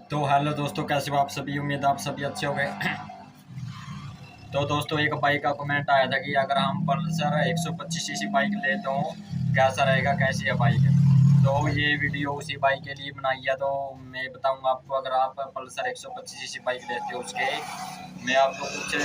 तो हेलो दोस्तों, कैसे हो आप सभी। उम्मीद है आप सभी अच्छे हो गए। तो दोस्तों, एक बाइक का कमेंट आया था कि अगर हम पल्सर 125 सीसी बाइक ले तो कैसा रहेगा, कैसी है बाइक। तो ये वीडियो उसी बाइक के लिए बनाई है। तो मैं बताऊंगा आपको, अगर आप पल्सर 125 सीसी बाइक लेते हो उसके मैं आपको कुछ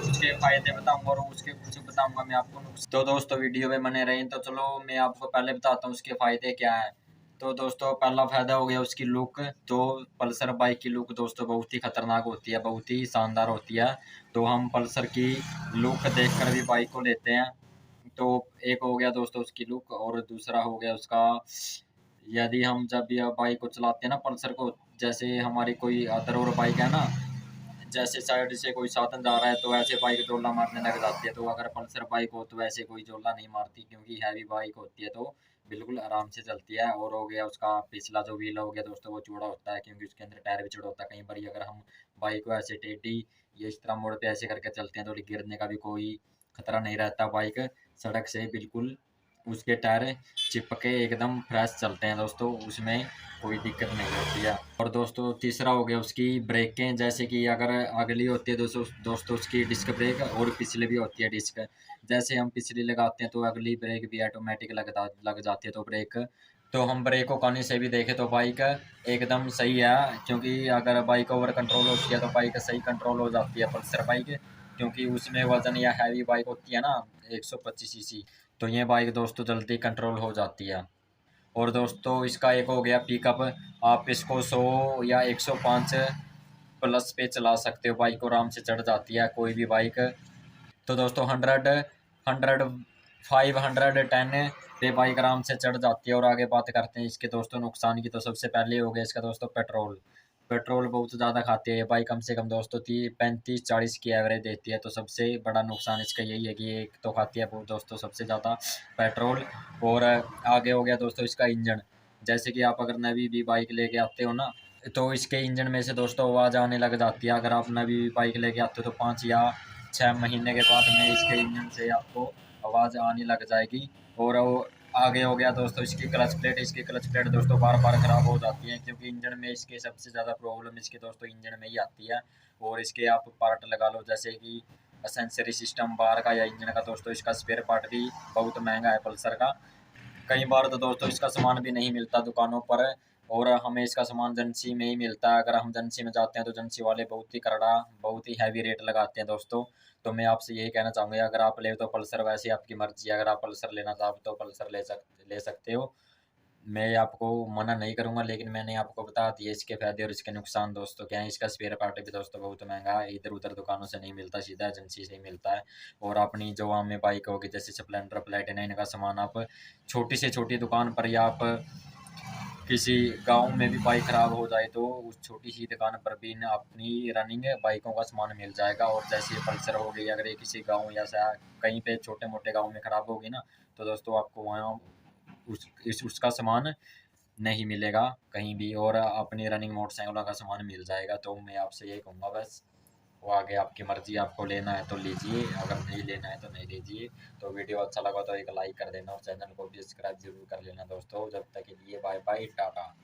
उसके फायदे बताऊंगा और उसके कुछ बताऊंगा मैं आपको नुकसान। तो दोस्तों, वीडियो में बने रहें। तो चलो मैं आपको पहले बताता हूँ उसके फायदे क्या है। तो दोस्तों, पहला फायदा हो गया उसकी लुक। तो पल्सर बाइक की लुक दोस्तों बहुत ही खतरनाक होती है, बहुत ही शानदार होती है। तो हम पल्सर की लुक देखकर भी बाइक को लेते हैं। तो एक हो गया दोस्तों उसकी लुक, और दूसरा हो गया उसका, यदि हम जब यह बाइक को चलाते हैं ना पल्सर को, जैसे हमारी कोई अदर और बाइक है ना, जैसे साइड से कोई साधन जा रहा है तो ऐसे बाइक जोला मारने लग जाती है। तो अगर पल्सर बाइक हो तो ऐसे कोई जोला नहीं मारती, क्योंकि हैवी बाइक होती है तो बिल्कुल आराम से चलती है। और हो गया उसका पिछला जो व्हील हो गया दोस्तों, वो चौड़ा होता है, क्योंकि उसके अंदर टायर भी चौड़ा होता है। कई बार अगर हम बाइक को ऐसे टेढ़ी ये इस तरह मोड़ पे ऐसे करके चलते हैं तो गिरने का भी कोई खतरा नहीं रहता। बाइक सड़क से बिल्कुल उसके टायर चिपके एकदम फ्रेश चलते हैं दोस्तों, उसमें कोई दिक्कत नहीं होती है। और दोस्तों, तीसरा हो गया उसकी ब्रेकें। जैसे कि अगर अगली होती है दोस्तों उसकी डिस्क ब्रेक, और पिछली भी होती है डिस्क। जैसे हम पिछली लगाते हैं तो अगली ब्रेक भी ऑटोमेटिक लग जाती है। तो ब्रेक, तो हम ब्रेक को कहीं से भी देखें तो बाइक एकदम सही है, क्योंकि अगर बाइक ओवर कंट्रोल होती है तो बाइक सही कंट्रोल हो जाती है पल्सर बाइक, क्योंकि उसमें वजन या हैवी बाइक होती है ना 125 सीसी, तो ये बाइक दोस्तों जल्दी कंट्रोल हो जाती है। और दोस्तों, इसका एक हो गया पिकअप। आप इसको 100 या 105 प्लस पे चला सकते हो, बाइक को आराम से चढ़ जाती है कोई भी बाइक। तो दोस्तों, 510 पे बाइक आराम से चढ़ जाती है। और आगे बात करते हैं इसके दोस्तों नुकसान की। तो सबसे पहले हो गया इसका दोस्तों पेट्रोल। पेट्रोल बहुत ज़्यादा खाती है ये बाइक, कम से कम दोस्तों 35-40 की एवरेज देती है। तो सबसे बड़ा नुकसान इसका यही है कि एक तो खाती है बहुत दोस्तों सबसे ज़्यादा पेट्रोल। और आगे हो गया दोस्तों इसका इंजन। जैसे कि आप अगर नवी भी बाइक लेके आते हो ना, तो इसके इंजन में से दोस्तों आवाज़ आने लग जाती है। अगर आप नवी बाइक लेके आते हो तो 5 या 6 महीने के बाद में इसके इंजन से आपको आवाज़ आने लग जाएगी। और वो आगे हो गया दोस्तों इसकी क्लच प्लेट दोस्तों बार बार ख़राब हो जाती है, क्योंकि इंजन में इसके सबसे ज़्यादा प्रॉब्लम इसके दोस्तों इंजन में ही आती है। और इसके आप पार्ट लगा लो, जैसे कि सेंसरी सिस्टम बाहर का या इंजन का, दोस्तों इसका स्पेयर पार्ट भी बहुत महंगा है पल्सर का। कई बार तो दोस्तों इसका सामान भी नहीं मिलता दुकानों पर, और हमें इसका सामान एजेंसी में ही मिलता है। अगर हम एजेंसी में जाते हैं तो एजेंसी वाले बहुत ही करड़ा, बहुत ही हैवी रेट लगाते हैं दोस्तों। तो मैं आपसे यही कहना चाहूँगा, अगर आप ले तो पल्सर, वैसे आपकी मर्जी है, अगर आप पल्सर लेना चाहो तो पल्सर ले सकते हो। मैं आपको मना नहीं करूंगा, लेकिन मैंने आपको बता दिए इसके फायदे और इसके नुकसान दोस्तों क्या है। इसका स्पेयर पार्ट भी दोस्तों बहुत महंगा है, इधर उधर दुकानों से नहीं मिलता, सीधा एजेंसी से ही मिलता है। और अपनी जो आम में बाइक होगी जैसे स्प्लेंडर प्लेटिना, इनका सामान आप छोटी से छोटी दुकान पर, या आप किसी गांव में भी बाइक खराब हो जाए तो उस छोटी सी दुकान पर भी ना अपनी रनिंग बाइकों का सामान मिल जाएगा। और जैसे पल्सर हो गई, अगर ये किसी गांव या कहीं पे छोटे मोटे गांव में खराब होगी ना, तो दोस्तों आपको वहाँ उसका सामान नहीं मिलेगा कहीं भी, और अपनी रनिंग मोटरसाइकिलों का सामान मिल जाएगा। तो मैं आपसे यही कहूँगा बस। वो आगे आपकी मर्जी, आपको लेना है तो लीजिए, अगर नहीं लेना है तो नहीं लीजिए। तो वीडियो अच्छा लगा तो एक लाइक कर देना, और चैनल को भी सब्सक्राइब जरूर कर लेना दोस्तों। जब तक के लिए बाय बाय, टाटा।